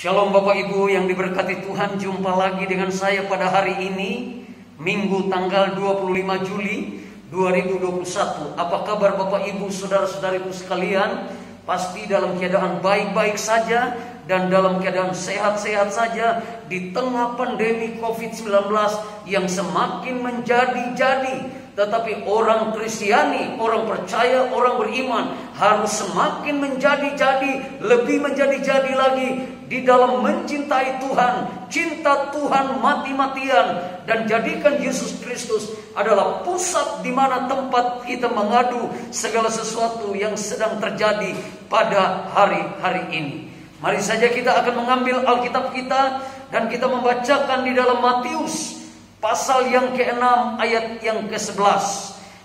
Shalom Bapak Ibu yang diberkati Tuhan, jumpa lagi dengan saya pada hari ini, Minggu tanggal 25 Juli 2021. Apa kabar Bapak Ibu, saudara-saudariku sekalian? Pasti dalam keadaan baik-baik saja dan dalam keadaan sehat-sehat saja di tengah pandemi COVID-19 yang semakin menjadi-jadi. Tetapi orang Kristiani, orang percaya, orang beriman harus semakin menjadi-jadi, lebih menjadi-jadi lagi di dalam mencintai Tuhan, cinta Tuhan mati-matian, dan jadikan Yesus Kristus adalah pusat di mana tempat kita mengadu segala sesuatu yang sedang terjadi pada hari-hari ini. Mari saja kita akan mengambil Alkitab kita dan kita membacakan di dalam Matius pasal yang ke-6 ayat yang ke-11.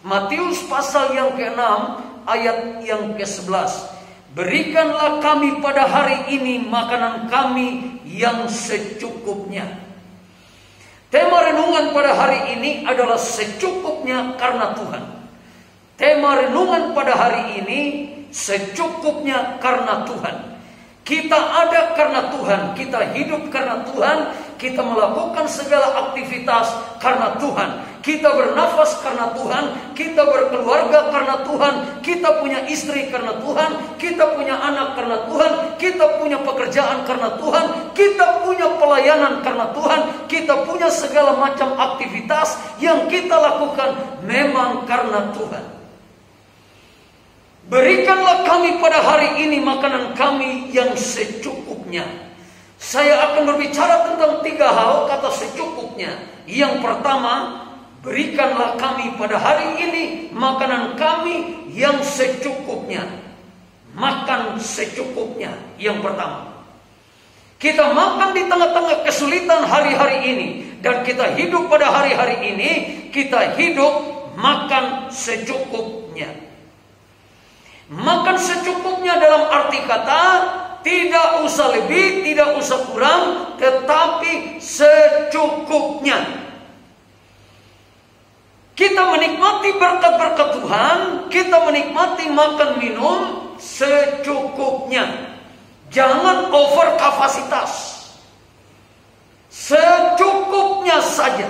Matius pasal yang ke-6 ayat yang ke-11. Berikanlah kami pada hari ini makanan kami yang secukupnya. Tema renungan pada hari ini adalah secukupnya karena Tuhan. Tema renungan pada hari ini secukupnya karena Tuhan. Kita ada karena Tuhan, kita hidup karena Tuhan, kita melakukan segala aktivitas karena Tuhan. Kita bernafas karena Tuhan, kita berkeluarga karena Tuhan, kita punya istri karena Tuhan, kita punya anak karena Tuhan, kita punya pekerjaan karena Tuhan, kita punya pelayanan karena Tuhan, kita punya segala macam aktivitas yang kita lakukan memang karena Tuhan. Berikanlah kami pada hari ini makanan kami yang secukupnya. Saya akan berbicara tentang 3 hal kata secukupnya. Yang pertama, berikanlah kami pada hari ini makanan kami yang secukupnya. Makan secukupnya. Yang pertama, kita makan di tengah-tengah kesulitan hari-hari ini, dan kita hidup pada hari-hari ini, kita hidup makan secukupnya. Makan secukupnya dalam arti kata tidak usah lebih, tidak usah kurang, tetapi secukupnya. Kita menikmati berkat-berkat Tuhan, kita menikmati makan minum secukupnya. Jangan over kapasitas. Secukupnya saja.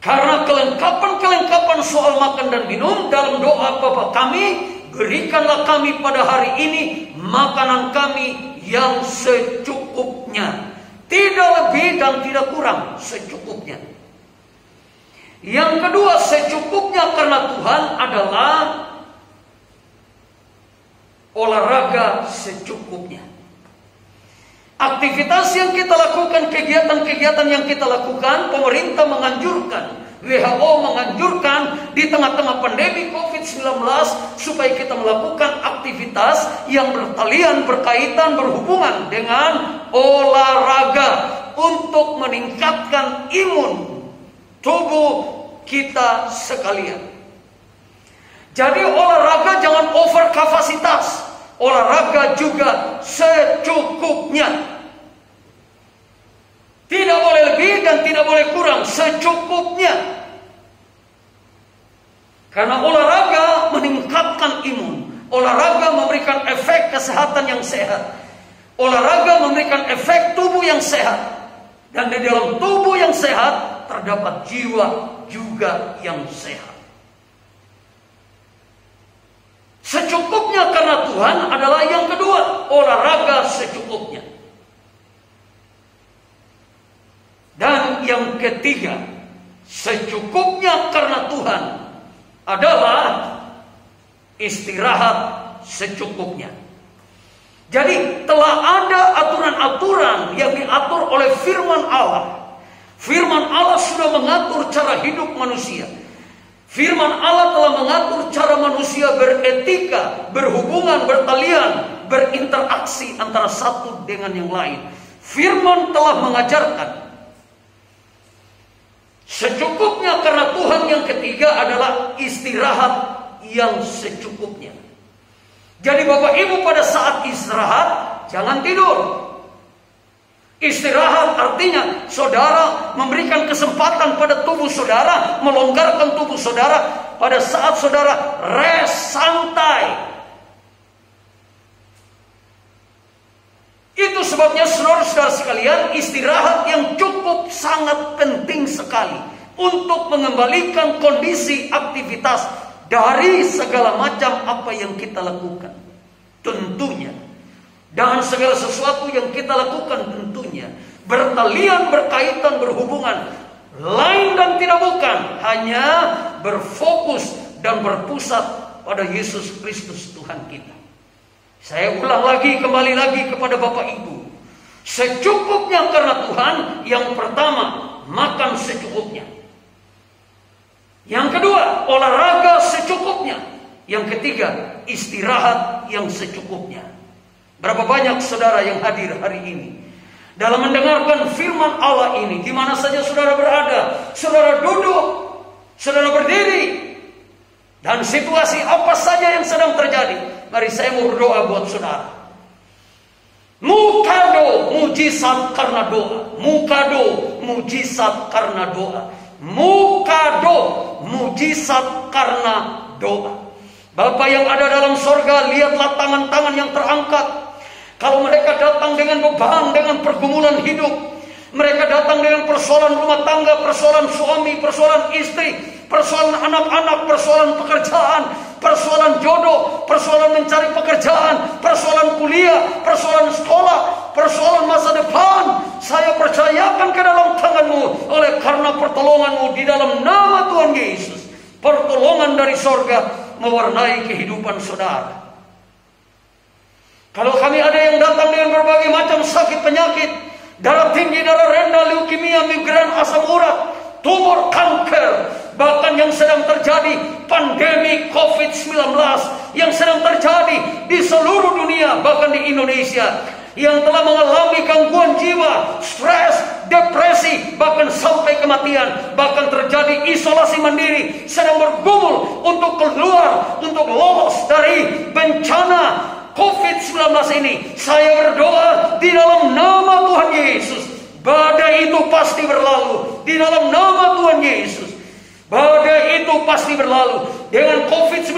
Karena kelengkapan soal makan dan minum dalam doa Bapa kami, berikanlah kami pada hari ini makanan kami yang secukupnya. Tidak lebih dan tidak kurang, secukupnya. Yang kedua, secukupnya karena Tuhan adalah olahraga secukupnya. Aktivitas yang kita lakukan, kegiatan-kegiatan yang kita lakukan, pemerintah menganjurkan, WHO menganjurkan di tengah-tengah pandemi COVID-19 supaya kita melakukan aktivitas yang bertalian, berkaitan, berhubungan dengan olahraga untuk meningkatkan imun tubuh kita sekalian. Jadi olahraga jangan over kapasitas. Olahraga juga secukupnya. Tidak boleh lebih dan tidak boleh kurang, secukupnya. Karena olahraga meningkatkan imun. Olahraga memberikan efek kesehatan yang sehat. Olahraga memberikan efek tubuh yang sehat. Dan di dalam tubuh yang sehat terdapat jiwa juga yang sehat. Secukupnya karena Tuhan adalah yang kedua, olahraga secukupnya. Dan yang ketiga, secukupnya karena Tuhan adalah istirahat secukupnya. Jadi telah ada aturan-aturan yang diatur oleh firman Allah. Firman Allah sudah mengatur cara hidup manusia. Firman Allah telah mengatur cara manusia beretika, berhubungan, bertalian, berinteraksi antara satu dengan yang lain. Firman telah mengajarkan. Secukupnya karena Tuhan yang ketiga adalah istirahat yang secukupnya. Jadi Bapak Ibu pada saat istirahat jangan tidur. Istirahat artinya saudara memberikan kesempatan pada tubuh saudara, melonggarkan tubuh saudara pada saat saudara rest santai. sebabnya saudara-saudara sekalian, istirahat yang cukup sangat penting sekali untuk mengembalikan kondisi aktivitas dari segala macam apa yang kita lakukan. Tentunya, dan segala sesuatu yang kita lakukan tentunya bertalian, berkaitan, berhubungan, lain dan tidak bukan, hanya berfokus dan berpusat pada Yesus Kristus Tuhan kita. Saya ulang lagi, kembali lagi kepada Bapak Ibu. Secukupnya karena Tuhan. Yang pertama, makan secukupnya. Yang kedua, olahraga secukupnya. Yang ketiga, istirahat yang secukupnya. Berapa banyak saudara yang hadir hari ini dalam mendengarkan firman Allah ini, di mana saja saudara berada, saudara duduk, saudara berdiri, dan situasi apa saja yang sedang terjadi. Mari saya mau berdoa buat saudara. Mukado, mujizat karena doa. Mukado, mujizat karena doa. Mukado, mujizat karena doa. Bapa yang ada dalam sorga, lihatlah tangan-tangan yang terangkat. Kalau mereka datang dengan beban, dengan pergumulan hidup, mereka datang dengan persoalan rumah tangga, persoalan suami, persoalan istri, persoalan anak-anak, persoalan pekerjaan, persoalan jodoh, persoalan mencari pekerjaan, persoalan kuliah, persoalan sekolah, persoalan masa depan. Saya percayakan ke dalam tangan-Mu, oleh karena pertolongan-Mu di dalam nama Tuhan Yesus. Pertolongan dari sorga mewarnai kehidupan saudara. Kalau kami ada yang datang dengan berbagai macam sakit penyakit, darah tinggi, darah rendah, leukemia, migran, asam urat, tumor, kanker, bahkan yang sedang terjadi pandemi COVID-19 yang sedang terjadi di seluruh dunia, bahkan di Indonesia, yang telah mengalami gangguan jiwa, stres, depresi, bahkan sampai kematian, bahkan terjadi isolasi mandiri, sedang bergumul untuk keluar, untuk lolos dari bencana COVID-19 ini. Saya berdoa di dalam nama Tuhan Yesus, badai itu pasti berlalu. Di dalam nama Tuhan Yesus, badai itu pasti berlalu. Dengan COVID-19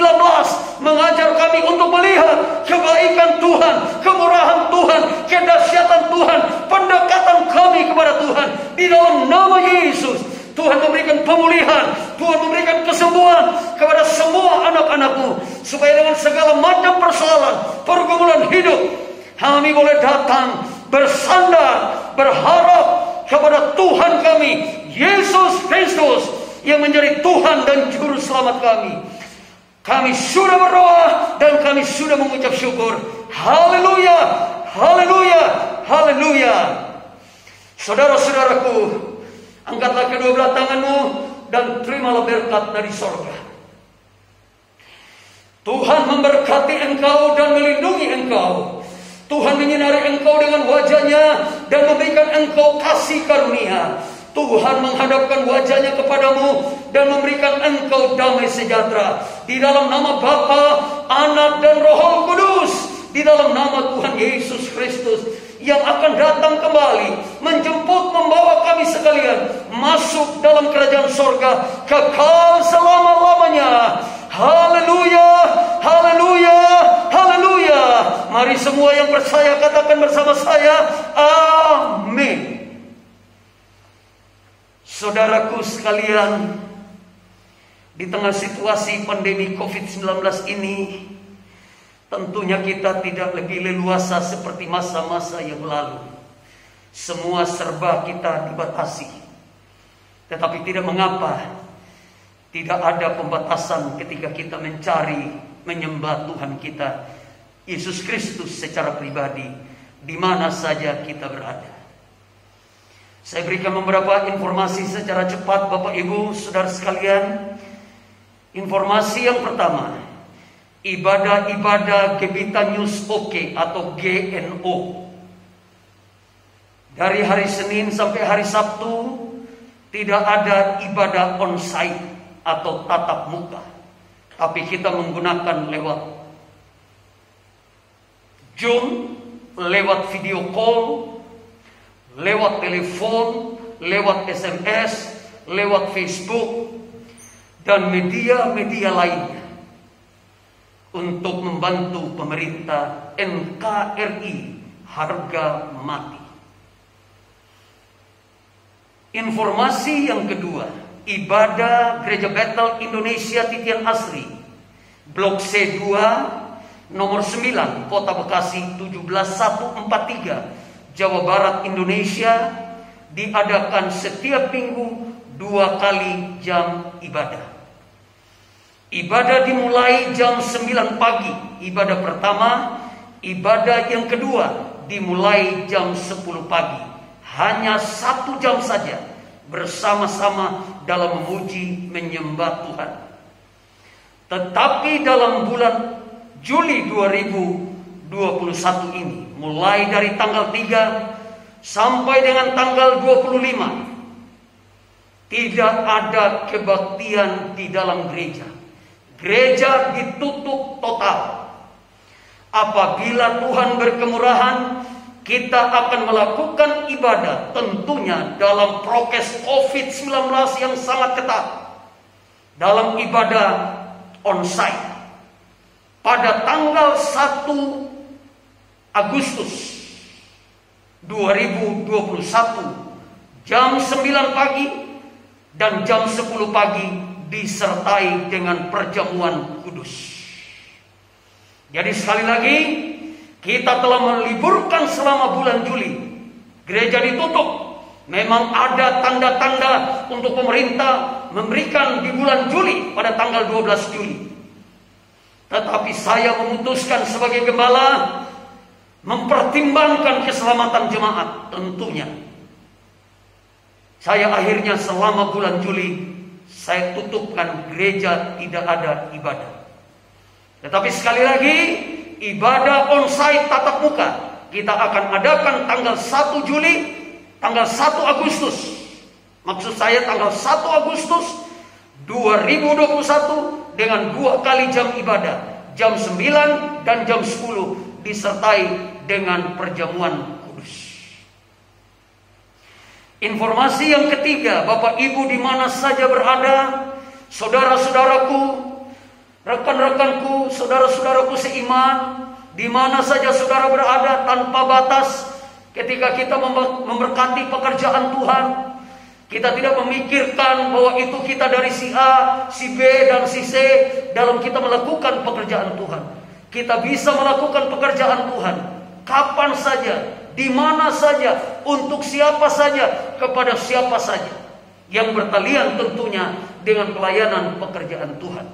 mengajar kami untuk melihat kebaikan Tuhan, kemurahan Tuhan, kedahsyatan Tuhan, pendekatan kami kepada Tuhan. Di dalam nama Yesus, Tuhan memberikan pemulihan, Tuhan memberikan kesembuhan kepada semua anak-anak-Mu, supaya dengan segala macam persoalan, pergumulan hidup, kami boleh datang, bersandar, berharap kepada Tuhan kami, Yesus Kristus, yang menjadi Tuhan dan Juru Selamat kami. Kami sudah berdoa dan kami sudah mengucap syukur. Haleluya, haleluya, haleluya. Saudara-saudaraku, angkatlah kedua belah tanganmu dan terimalah berkat dari sorga. Tuhan memberkati engkau dan melindungi engkau. Tuhan menyinari engkau dengan wajahnya dan memberikan engkau kasih karunia. Tuhan menghadapkan wajahnya kepadamu dan memberikan engkau damai sejahtera. Di dalam nama Bapa, Anak dan Roh Kudus. Di dalam nama Tuhan Yesus Kristus, yang akan datang kembali menjemput, membawa kami sekalian masuk dalam kerajaan sorga kekal selama-lamanya. Haleluya, haleluya, haleluya. Mari semua yang percaya katakan bersama saya, amin. Saudaraku sekalian, di tengah situasi pandemi COVID-19 ini, tentunya kita tidak lebih leluasa seperti masa-masa yang lalu. Semua serba kita dibatasi. Tetapi tidak mengapa, tidak ada pembatasan ketika kita mencari, menyembah Tuhan kita, Yesus Kristus secara pribadi, di mana saja kita berada. Saya berikan beberapa informasi secara cepat Bapak Ibu, Saudara sekalian. Informasi yang pertama, ibadah-ibadah Gebita News OK atau GNO. Dari hari Senin sampai hari Sabtu tidak ada ibadah onsite atau tatap muka, tapi kita menggunakan lewat Zoom, lewat video call, lewat telepon, lewat SMS, lewat Facebook, dan media-media lainnya, untuk membantu pemerintah NKRI harga mati. Informasi yang kedua, ibadah Gereja Bethel Indonesia Titian Asri, Blok C2, nomor 9, Kota Bekasi 17143, Jawa Barat, Indonesia, diadakan setiap minggu 2 kali jam ibadah. Ibadah dimulai jam 9 pagi, ibadah pertama. Ibadah yang kedua dimulai jam 10 pagi. Hanya 1 jam saja bersama-sama dalam memuji menyembah Tuhan. Tetapi dalam bulan Juli 2021 ini, mulai dari tanggal 3 sampai dengan tanggal 25, tidak ada kebaktian di dalam gereja. Gereja ditutup total. Apabila Tuhan berkemurahan, kita akan melakukan ibadah tentunya dalam prokes COVID-19 yang sangat ketat. Dalam ibadah onsite pada tanggal 1 Agustus 2021 jam 9 pagi dan jam 10 pagi disertai dengan perjamuan kudus. Jadi sekali lagi, kita telah meliburkan selama bulan Juli. Gereja ditutup. Memang ada tanda-tanda untuk pemerintah memberikan di bulan Juli pada tanggal 12 Juli. Tetapi saya memutuskan sebagai gembala mempertimbangkan keselamatan jemaat tentunya. Saya akhirnya selama bulan Juli saya tutupkan gereja, tidak ada ibadah. Tetapi sekali lagi, ibadah onsite tatap muka kita akan adakan tanggal 1 Juli, tanggal 1 Agustus. Maksud saya tanggal 1 Agustus 2021 dengan 2 kali jam ibadah, jam 9 dan jam 10 disertai dengan perjamuan kudus. Informasi yang ketiga, Bapak Ibu di mana saja berada, saudara-saudaraku, rekan-rekanku, saudara-saudaraku seiman, di mana saja saudara berada tanpa batas, ketika kita memberkati pekerjaan Tuhan, kita tidak memikirkan bahwa itu kita dari si A, si B, dan si C dalam kita melakukan pekerjaan Tuhan. Kita bisa melakukan pekerjaan Tuhan kapan saja, di mana saja, untuk siapa saja, kepada siapa saja yang bertalian tentunya dengan pelayanan pekerjaan Tuhan.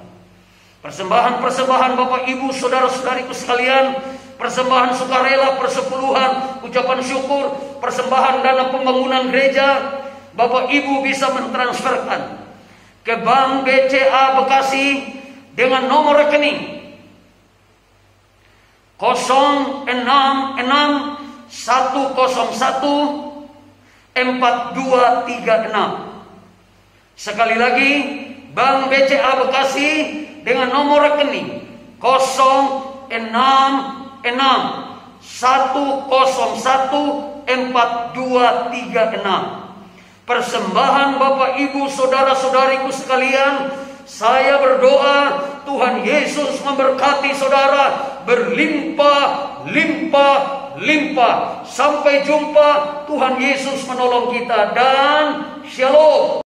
Persembahan-persembahan Bapak Ibu, saudara-saudariku sekalian, persembahan sukarela, persepuluhan, ucapan syukur, persembahan dana pembangunan gereja, Bapak Ibu bisa mentransferkan ke Bank BCA Bekasi dengan nomor rekening 066 101 4236. Sekali lagi, Bank BCA Bekasi dengan nomor rekening 066 101 4236. Persembahan Bapak Ibu saudara-saudariku sekalian, saya berdoa Tuhan Yesus memberkati saudara berlimpah-limpah. Sampai jumpa, Tuhan Yesus menolong kita, dan shalom.